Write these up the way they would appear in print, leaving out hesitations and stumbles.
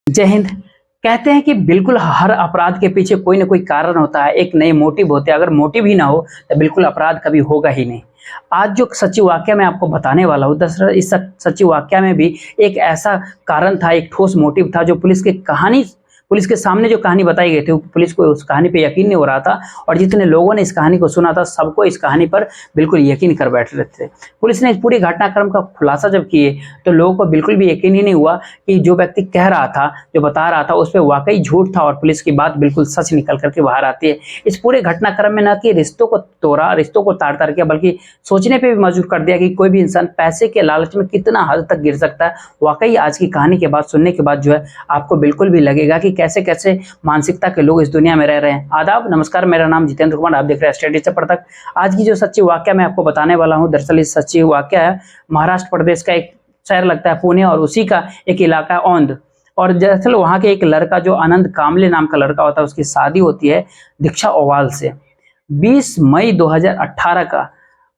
जय हिंद। कहते हैं कि बिल्कुल हर अपराध के पीछे कोई ना कोई कारण होता है, एक नए मोटिव होते हैं। अगर मोटिव ही ना हो तो बिल्कुल अपराध कभी होगा ही नहीं। आज जो सच्ची वाकया मैं आपको बताने वाला हूँ, दरअसल इस सच्ची वाकया में भी एक ऐसा कारण था, एक ठोस मोटिव था जो पुलिस के सामने जो कहानी बताई गई थी, पुलिस को उस कहानी पे यकीन नहीं हो रहा था। और जितने लोगों ने इस कहानी को सुना था, सबको इस कहानी पर बिल्कुल यकीन कर बैठ रहे थे। पुलिस ने इस पूरी घटनाक्रम का खुलासा जब किए तो लोगों को बिल्कुल भी यकीन ही नहीं हुआ कि जो व्यक्ति कह रहा था, जो बता रहा था, उस पे वाकई झूठ था और पुलिस की बात बिल्कुल सच निकल करके बाहर आती है। इस पूरे घटनाक्रम में न कि रिश्तों को तोड़ा, रिश्तों को तार-तार किया, बल्कि सोचने पे भी मजबूर कर दिया कि कोई भी इंसान पैसे के लालच में कितना हद तक गिर सकता है। वाकई आज की कहानी के बाद, सुनने के बाद जो है आपको बिल्कुल भी लगेगा कि कैसे-कैसे मानसिकता के लोग इस दुनिया में रह रहे हैं। आदाब, नमस्कार, मेरा नाम जितेंद्र कुमार, आप देख रहे हैं स्टडी से पढ़ तक। आज की जो सच्ची वाकया मैं आपको बताने वाला हूँ, दरअसल इस सच्ची वाकया है महाराष्ट्र प्रदेश का एक शहर लगता है पुणे, और उसी का एक इलाका है औंध। और दरअसल वहाँ के एक लड़का जो आनंद कामले नाम का लड़का होता है, उसकी शादी होती है दीक्षा ओवाल से 20 मई 2018 का।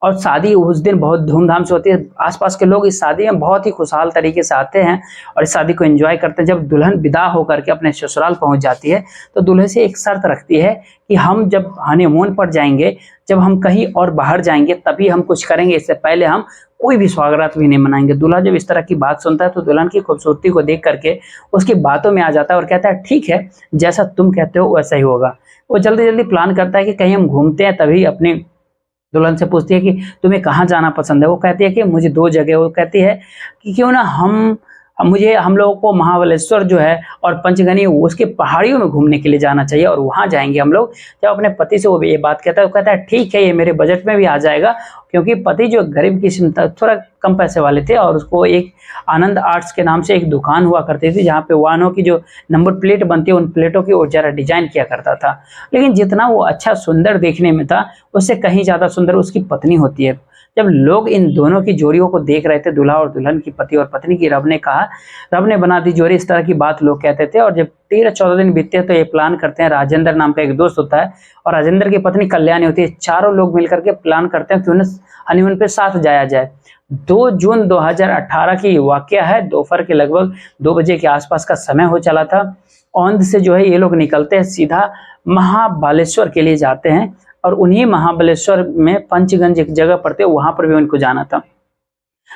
और शादी उस दिन बहुत धूमधाम से होती है। आसपास के लोग इस शादी में बहुत ही खुशहाल तरीके से आते हैं और इस शादी को एंजॉय करते हैं। जब दुल्हन विदा होकर के अपने ससुराल पहुंच जाती है तो दूल्हे से एक शर्त रखती है कि हम जब हनीमून पर जाएंगे, जब हम कहीं और बाहर जाएंगे, तभी हम कुछ करेंगे, इससे पहले हम कोई भी स्वागत भी नहीं मनाएंगे। दूल्हा जब इस तरह की बात सुनता है तो दुल्हन की खूबसूरती को देख करके उसकी बातों में आ जाता है और कहता है ठीक है, जैसा तुम कहते हो वैसा ही होगा। वो जल्दी जल्दी प्लान करता है कि कहीं हम घूमते हैं। तभी अपनी दुल्हन से पूछती है कि तुम्हें कहाँ जाना पसंद है। वो कहती है कि मुझे 2 जगह। वो कहती है कि क्यों ना हम लोगों को महाबलेश्वर जो है और पंचगनी, उसके पहाड़ियों में घूमने के लिए जाना चाहिए और वहाँ जाएंगे हम लोग। जब अपने पति से वो ये बात कहता है, वो कहता है ठीक है, ये मेरे बजट में भी आ जाएगा। क्योंकि पति जो गरीब किस्म था, थोड़ा कम पैसे वाले थे, और उसको एक आनंद आर्ट्स के नाम से एक दुकान हुआ करती थी जहाँ पे वाहनों की जो नंबर प्लेट बनती है, उन प्लेटों की वो जरा डिजाइन किया करता था। लेकिन जितना वो अच्छा सुंदर देखने में था, उससे कहीं ज्यादा सुंदर उसकी पत्नी होती है। जब लोग इन दोनों की जोड़ियों को देख रहे थे, दूल्हा और दुल्हन की, पति और पत्नी की, रब ने बना दी जोड़ी, इस तरह की बात लोग कहते थे। और जब 13-14 दिन बीतते हैं तो ये प्लान करते हैं। राजेंद्र नाम का एक दोस्त होता है और राजेंद्र की पत्नी कल्याणी होती है। चारों लोग मिलकर के प्लान करते हैं क्यों ना हनीमून पे साथ जाया जाए। 2 जून 2018 की वाकया है। दोपहर के लगभग 2 बजे के आसपास का समय हो चला था। औंध से जो है ये लोग निकलते हैं, सीधा महाबालेश्वर के लिए जाते हैं। और उन्हीं महाबलेश्वर में पंचगंज एक जगह पड़ते है, वहां पर भी उनको जाना था।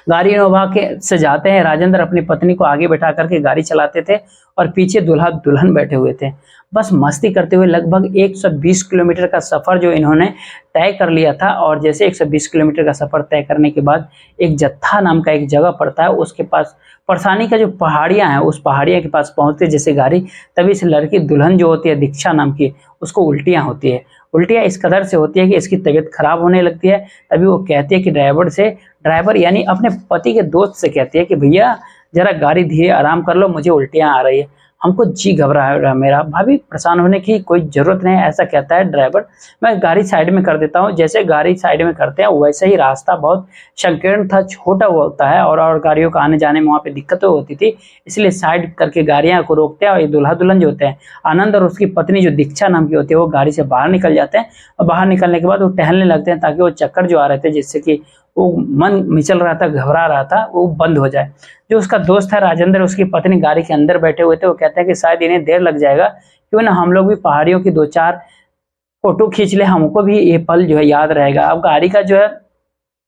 गाड़ी इनोवा के से जाते हैं। राजेंद्र अपनी पत्नी को आगे बैठा करके गाड़ी चलाते थे और पीछे दूल्हा दुल्हन बैठे हुए थे, बस मस्ती करते हुए। लगभग 120 किलोमीटर का सफर जो इन्होंने तय कर लिया था। और जैसे 120 किलोमीटर का सफर तय करने के बाद एक जत्था नाम का एक जगह पड़ता है, उसके पास परसानी का जो पहाड़ियां हैं, उस पहाड़ियां के पास पहुंचते जैसे गाड़ी, तभी इस लड़की दुल्हन जो होती है दीक्षा नाम की, उसको उल्टियां होती है। उल्टियां इस कदर से होती है कि इसकी तबीयत खराब होने लगती है। तभी वो कहती है कि ड्राइवर यानी अपने पति के दोस्त से कहती है कि भैया जरा गाड़ी धीरे आराम कर लो, मुझे उल्टियां आ रही है, हमको जी घबरा रहा है मेरा। भाभी परेशान होने की कोई जरूरत नहीं है, ऐसा कहता है ड्राइवर, मैं गाड़ी साइड में कर देता हूँ। जैसे गाड़ी साइड में करते हैं, वैसे ही रास्ता बहुत संकीर्ण था, छोटा होता है और गाड़ियों का आने जाने में वहाँ पे दिक्कतें होती थी, इसलिए साइड करके गाड़ियां को रोकते हैं। और ये दूल्हा दुल्हन जो होते हैं, आनंद और उसकी पत्नी जो दीक्षा नाम की होती है, वो गाड़ी से बाहर निकल जाते हैं। और बाहर निकलने के बाद वो टहलने लगते हैं ताकि वो चक्कर जो आ रहे थे, जिससे कि वो मन मिचल रहा था, घबरा रहा था, वो बंद हो जाए। जो उसका दोस्त है राजेंद्र, उसकी पत्नी गाड़ी के अंदर बैठे हुए थे। वो कहते हैं कि शायद इन्हें देर लग जाएगा, क्यों ना हम लोग भी पहाड़ियों की 2-4 फोटो खींच ले, हमको भी ये पल जो है याद रहेगा। अब गाड़ी का जो है,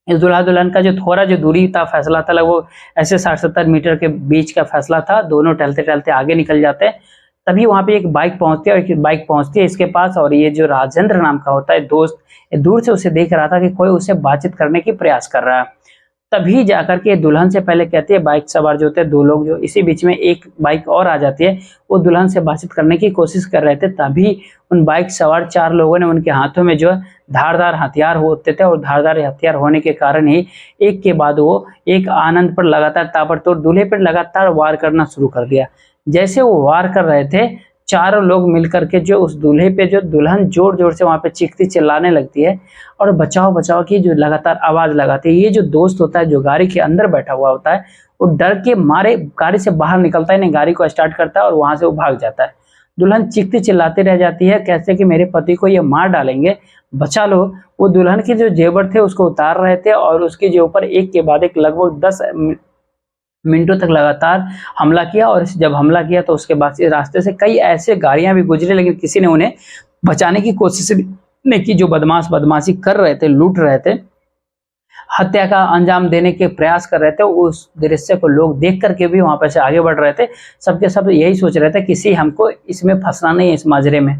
इस दूल्हा दुल्हन का जो थोड़ा जो दूरी था, फैसला था, लगभग ऐसे 60-70 मीटर के बीच का फैसला था। दोनों टहलते टहलते आगे निकल जाते हैं। तभी वहां पे एक बाइक पहुंचती है, और एक बाइक पहुंचती है इसके पास। और ये जो राजेंद्र नाम का होता है दोस्त, दूर से उसे देख रहा था कि कोई उसे बातचीत करने की प्रयास कर रहा है। तभी जाकर के दुल्हन से पहले कहती है, बाइक सवार जो होते हैं 2 लोग, जो इसी बीच में एक बाइक और आ जाती है, वो दुल्हन से बातचीत करने की कोशिश कर रहे थे। तभी उन बाइक सवार 4 लोगों ने, उनके हाथों में जो है धारदार हथियार होते थे, और धारदार हथियार होने के कारण ही एक के बाद वो एक आनंद पर लगातार, ताबड़तोड़ दूल्हे पर लगातार वार करना शुरू कर दिया। जैसे वो वार कर रहे थे, चारों लोग मिलकर के जो उस दूल्हे पे, जो दुल्हन जोर जोर से वहां पे चीखती चिल्लाने लगती है और बचाओ बचाओ की जो लगातार आवाज लगाती है। ये जो दोस्त होता है, जो गाड़ी के अंदर बैठा हुआ होता है, वो डर के मारे गाड़ी से बाहर निकलता है, नहीं गाड़ी को स्टार्ट करता है और वहां से वो भाग जाता है। दुल्हन चीखती चिल्लाती रह जाती है, कैसे कि मेरे पति को ये मार डालेंगे, बचा लो। वो दुल्हन के जो जेवर थे उसको उतार रहे थे और उसके जो ऊपर एक के बाद एक लगभग 10 मिनटों तक लगातार हमला किया और जब हमला किया तो उसके बाद से रास्ते से कई ऐसे गाड़ियां भी गुजरे, लेकिन किसी ने उन्हें बचाने की कोशिश नहीं की। जो बदमाश बदमाशी कर रहे थे, लूट रहे थे, हत्या का अंजाम देने के प्रयास कर रहे थे, उस दृश्य को लोग देख करके भी वहां पर से आगे बढ़ रहे थे। सबके सब यही सोच रहे थे किसी हमको इसमें फंसना नहीं है, इस माजरे में।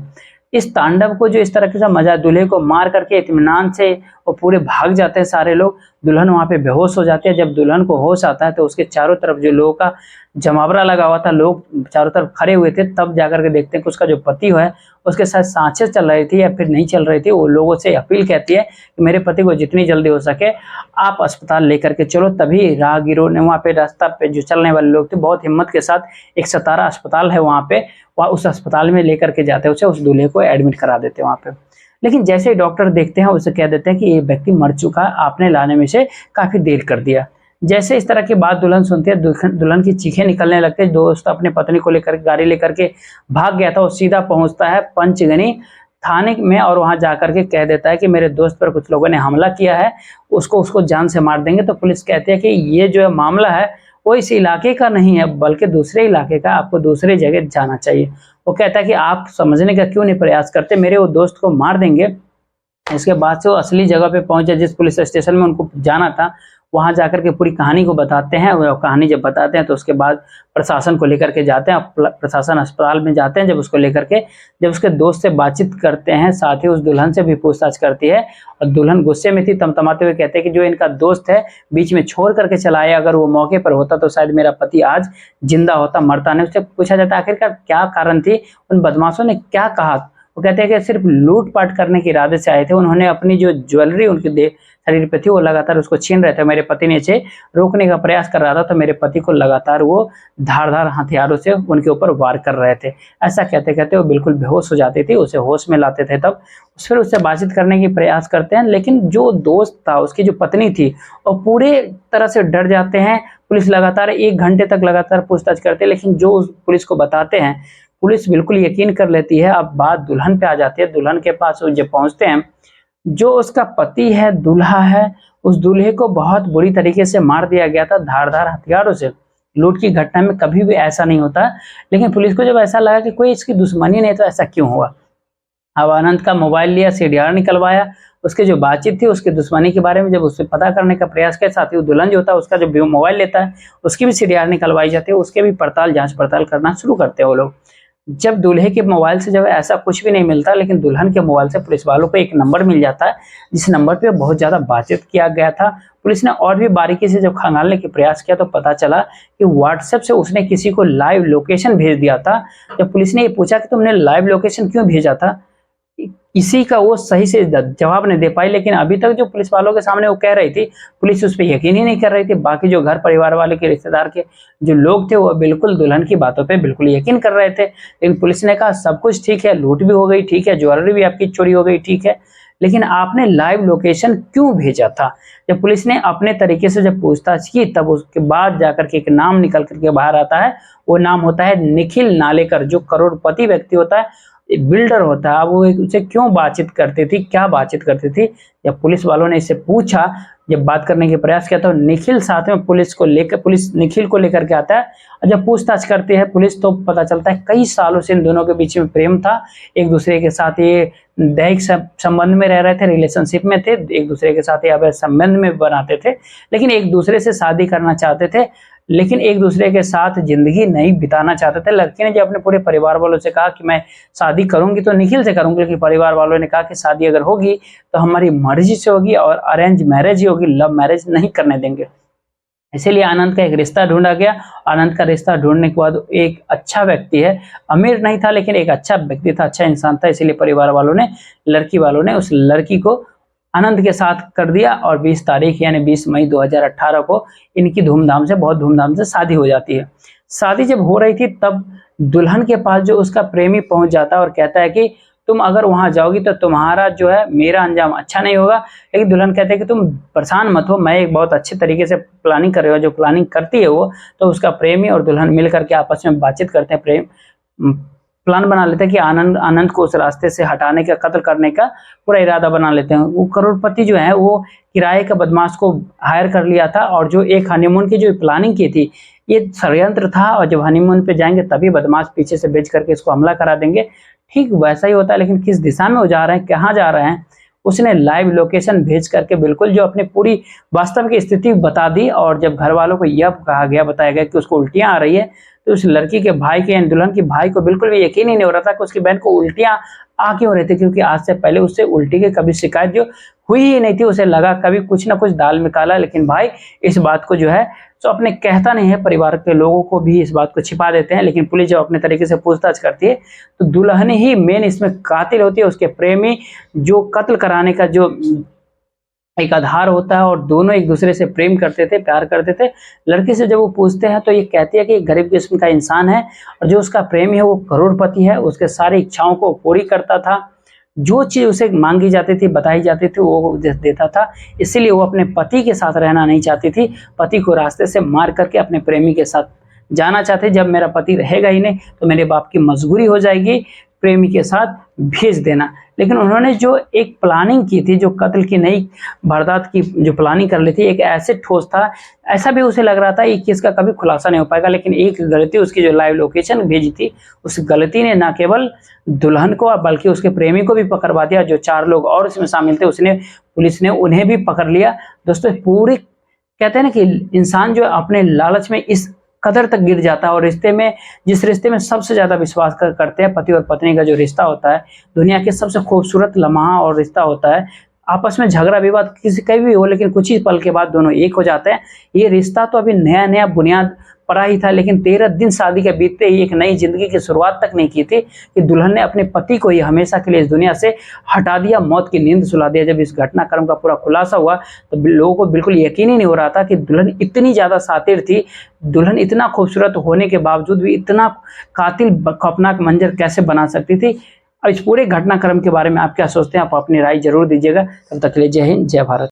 इस तांडव को जो इस तरह से मजा, दूल्हे को मार करके इत्मीनान से वो पूरे भाग जाते हैं सारे लोग। दुल्हन वहां पे बेहोश हो जाती है। जब दुल्हन को होश आता है तो उसके चारों तरफ जो लोगों का जमावड़ा लगा हुआ था, लोग चारों तरफ खड़े हुए थे, तब जाकर के देखते हैं कि उसका जो पति है उसके साथ सांसें चल रही थी या फिर नहीं चल रही थी। वो लोगों से अपील कहती है कि मेरे पति को जितनी जल्दी हो सके आप अस्पताल लेकर के चलो। तभी राहगीरों ने वहाँ पे, रास्ता पे जो चलने वाले लोग थे, बहुत हिम्मत के साथ एक सतारा अस्पताल है वहाँ पे, वह उस अस्पताल में लेकर के जाते हैं उसे, उस दूल्हे को एडमिट करा देते हैं वहाँ पे। लेकिन जैसे ही डॉक्टर देखते हैं उसे कह देते हैं कि ये व्यक्ति मर चुका है, आपने लाने में से काफी देर कर दिया। जैसे इस तरह की बात दुल्हन सुनती है, दुल्हन की चीखें निकलने लगती है। दोस्त अपने पत्नी को लेकर गाड़ी लेकर के भाग गया था, वो सीधा पहुंचता है पंचगनी थाने में और वहां जाकर के कह देता है कि मेरे दोस्त पर कुछ लोगों ने हमला किया है, उसको जान से मार देंगे। तो पुलिस कहती है कि ये जो मामला है वो इस इलाके का नहीं है बल्कि दूसरे इलाके का, आपको दूसरे जगह जाना चाहिए। वो कहता है कि आप समझने का क्यों नहीं प्रयास करते, मेरे वो दोस्त को मार देंगे। इसके बाद से वो असली जगह पे पहुंचे जिस पुलिस स्टेशन में उनको जाना था, वहां जाकर के पूरी कहानी को बताते हैं। वो कहानी जब बताते हैं तो उसके बाद प्रशासन को लेकर के जाते हैं, प्रशासन अस्पताल में जाते हैं। जब उसको लेकर के, जब उसके दोस्त से बातचीत करते हैं, साथ ही उस दुल्हन से भी पूछताछ करती है और दुल्हन गुस्से में थी, तमतमाते हुए कहते हैं कि जो इनका दोस्त है बीच में छोड़ करके चला आया, अगर वो मौके पर होता तो शायद मेरा पति आज जिंदा होता, मरता नहीं। उससे पूछा जाता है आखिरकार क्या कारण थी, उन बदमाशों ने क्या कहा। वो कहते हैं कि सिर्फ लूटपाट करने के इरादे से आए थे। उन्होंने अपनी जो ज्वेलरी उनके शरीर पे थी वो लगातार उसको छीन रहे थे। मेरे पति ने इसे रोकने का प्रयास कर रहा था तो मेरे पति को लगातार वो धारदार हथियारों से उनके ऊपर वार कर रहे थे। ऐसा कहते कहते वो बिल्कुल बेहोश हो जाती थी, उसे होश में लाते थे। तब फिर उससे बातचीत करने की प्रयास करते हैं, लेकिन जो दोस्त था, उसकी जो पत्नी थी, वो पूरे तरह से डर जाते हैं। पुलिस लगातार 1 घंटे तक लगातार पूछताछ करते हैं, लेकिन जो पुलिस को बताते हैं, पुलिस बिल्कुल यकीन कर लेती है। अब बात दुल्हन पे आ जाती है। दुल्हन के पास वो जब पहुंचते हैं, जो उसका पति है, दूल्हा है, उस दूल्हे को बहुत बुरी तरीके से मार दिया गया था धारदार हथियारों से। लूट की घटना में कभी भी ऐसा नहीं होता, लेकिन पुलिस को जब ऐसा लगा कि कोई इसकी दुश्मनी नहीं तो ऐसा क्यों हुआ। अब आनंद का मोबाइल लिया, सीडीआर निकलवाया, उसके जो बातचीत थी उसकी दुश्मनी के बारे में जब उससे पता करने का प्रयास किया, साथ ही दुल्हन जो होता है उसका जो मोबाइल लेता है उसकी भी सीडीआर निकलवाई जाती है, उसके भी जांच पड़ताल करना शुरू करते हैं वो लोग। जब दूल्हे के मोबाइल से जब ऐसा कुछ भी नहीं मिलता, लेकिन दुल्हन के मोबाइल से पुलिस वालों को एक नंबर मिल जाता है जिस नंबर पे बहुत ज्यादा बातचीत किया गया था। पुलिस ने और भी बारीकी से जब खंगालने की प्रयास किया तो पता चला कि व्हाट्सएप से उसने किसी को लाइव लोकेशन भेज दिया था। जब पुलिस ने ये पूछा कि तुमने लाइव लोकेशन क्यों भेजा था, इसी का वो सही से जवाब नहीं दे पाई। लेकिन अभी तक जो पुलिस वालों के सामने वो कह रही थी, पुलिस उस पर यकीन ही नहीं कर रही थी। बाकी जो घर परिवार वाले के, रिश्तेदार के जो लोग थे, वो बिल्कुल दुल्हन की बातों पे बिल्कुल यकीन कर रहे थे। लेकिन पुलिस ने कहा सब कुछ ठीक है, लूट भी हो गई ठीक है, ज्वेलरी भी आपकी चोरी हो गई ठीक है, लेकिन आपने लाइव लोकेशन क्यों भेजा था। जब पुलिस ने अपने तरीके से जब पूछताछ की, तब उसके बाद जाकर के एक नाम निकल करके बाहर आता है। वो नाम होता है निखिल नालेकर, जो करोड़पति व्यक्ति होता है, बिल्डर होता है। अब वो उससे क्यों बातचीत करती थी, क्या बातचीत करती थी, जब पुलिस वालों ने इससे पूछा, जब बात करने के प्रयास किया तो निखिल साथ में पुलिस निखिल को लेकर के आता है। और जब पूछताछ करती है पुलिस तो पता चलता है कई सालों से इन दोनों के बीच में प्रेम था, एक दूसरे के साथ ये दैहिक संबंध में रह रहे थे, रिलेशनशिप में थे, एक दूसरे के साथ ये संबंध में बनाते थे, लेकिन एक दूसरे से शादी करना चाहते थे, लेकिन एक दूसरे के साथ जिंदगी नहीं बिताना चाहते थे। लड़की ने जब अपने पूरे परिवार वालों से कहा कि मैं शादी करूंगी तो निखिल से करूंगी, लेकिन परिवार वालों ने कहा कि शादी अगर होगी तो हमारी मर्जी से होगी और अरेंज मैरिज ही होगी, लव मैरिज नहीं करने देंगे। इसीलिए आनंद का एक रिश्ता ढूंढा गया। आनंद का रिश्ता ढूंढने के बाद एक अच्छा व्यक्ति है, अमीर नहीं था लेकिन एक अच्छा व्यक्ति था, अच्छा इंसान था, इसीलिए परिवार वालों ने, लड़की वालों ने उस लड़की को आनंद के साथ कर दिया। और 20 तारीख यानी 20 मई 2018 को इनकी बहुत धूमधाम से शादी हो जाती है। शादी जब हो रही थी तब दुल्हन के पास जो उसका प्रेमी पहुंच जाता है और कहता है कि तुम अगर वहां जाओगी तो तुम्हारा जो है मेरा अंजाम अच्छा नहीं होगा। लेकिन दुल्हन कहते हैं कि तुम परेशान मत हो, मैं एक बहुत अच्छे तरीके से प्लानिंग कर रही हूँ। जो प्लानिंग करती है वो, तो उसका प्रेमी और दुल्हन मिल करके आपस में बातचीत करते हैं, प्लान बना लेते हैं कि आनंद को उस रास्ते से हटाने का, कत्ल करने का पूरा इरादा बना लेते हैं। वो करोड़पति जो है वो किराए का बदमाश को हायर कर लिया था, और जो एक हनीमून की जो प्लानिंग की थी, ये षड्यंत्र था, और जब हनीमून पे जाएंगे तभी बदमाश पीछे से भेज करके इसको हमला करा देंगे। ठीक वैसा ही होता है, लेकिन किस दिशा में वो जा रहे हैं, कहाँ जा रहे हैं, उसने लाइव लोकेशन भेज करके बिल्कुल जो अपनी पूरी वास्तविक स्थिति बता दी। और जब घर वालों को यह कहा गया, बताया गया कि उसको उल्टियां आ रही है, तो उस लड़की के भाई के, दुल्हन की भाई को बिल्कुल भी यकीन ही नहीं हो रहा था कि उसकी बहन को उल्टियां आ क्यों रही थी, क्योंकि आज से पहले उससे उल्टी की कभी शिकायत जो हुई ही नहीं थी। उसे लगा कभी कुछ ना कुछ दाल में काला, लेकिन भाई इस बात को जो है तो अपने कहता नहीं है, परिवार के लोगों को भी इस बात को छिपा देते हैं। लेकिन पुलिस जब अपने तरीके से पूछताछ करती है तो दुल्हन ही मेन इसमें कातिल होती है, उसके प्रेमी जो कत्ल कराने का जो एक आधार होता है, और दोनों एक दूसरे से प्रेम करते थे, प्यार करते थे। लड़की से जब वो पूछते हैं तो ये कहती है कि गरीब किस्म का इंसान है, और जो उसका प्रेमी है वो करोड़पति है, उसके सारी इच्छाओं को पूरी करता था, जो चीज उसे मांगी जाती थी, बताई जाती थी, वो देता था। इसीलिए वो अपने पति के साथ रहना नहीं चाहती थी, पति को रास्ते से मार करके अपने प्रेमी के साथ जाना चाहते। जब मेरा पति रहेगा ही नहीं तो मेरे बाप की मजबूरी हो जाएगी प्रेमी के साथ भेज देना। लेकिन उन्होंने जो एक प्लानिंग की थी, जो कत्ल की नई वारदात की जो प्लानिंग कर ली थी, एक ऐसे ठोस था, ऐसा भी उसे लग रहा था कि इसका कभी खुलासा नहीं हो पाएगा। लेकिन एक गलती, उसकी जो लाइव लोकेशन भेजी थी, उस गलती ने न केवल दुल्हन को बल्कि उसके प्रेमी को भी पकड़वा दिया। जो 4 लोग और इसमें शामिल थे, उसने, पुलिस ने उन्हें भी पकड़ लिया। दोस्तों पूरी, कहते हैं ना कि इंसान जो अपने लालच में इस कदर तक गिर जाता है, और रिश्ते में, जिस रिश्ते में सबसे ज्यादा विश्वास करते हैं, पति और पत्नी का जो रिश्ता होता है, दुनिया के सबसे खूबसूरत लम्हा और रिश्ता होता है। आपस में झगड़ा विवाद किसी का भी हो, लेकिन कुछ ही पल के बाद दोनों एक हो जाते हैं। ये रिश्ता तो अभी नया नया बुनियाद पड़ा ही था, लेकिन 13 दिन शादी के बीतते ही एक नई जिंदगी की शुरुआत तक नहीं की थी कि दुल्हन ने अपने पति को ही हमेशा के लिए इस दुनिया से हटा दिया, मौत की नींद सुला दिया। जब इस घटनाक्रम का पूरा खुलासा हुआ तो लोगों को बिल्कुल यकीन ही नहीं हो रहा था कि दुल्हन इतनी ज्यादा शातिर थी, दुल्हन इतना खूबसूरत होने के बावजूद भी इतना कातिल खौफनाक मंजर कैसे बना सकती थी। और इस पूरे घटनाक्रम के बारे में आप क्या सोचते हैं, आप अपनी राय जरूर दीजिएगा। तब तक के लिए जय हिंद, जय भारत।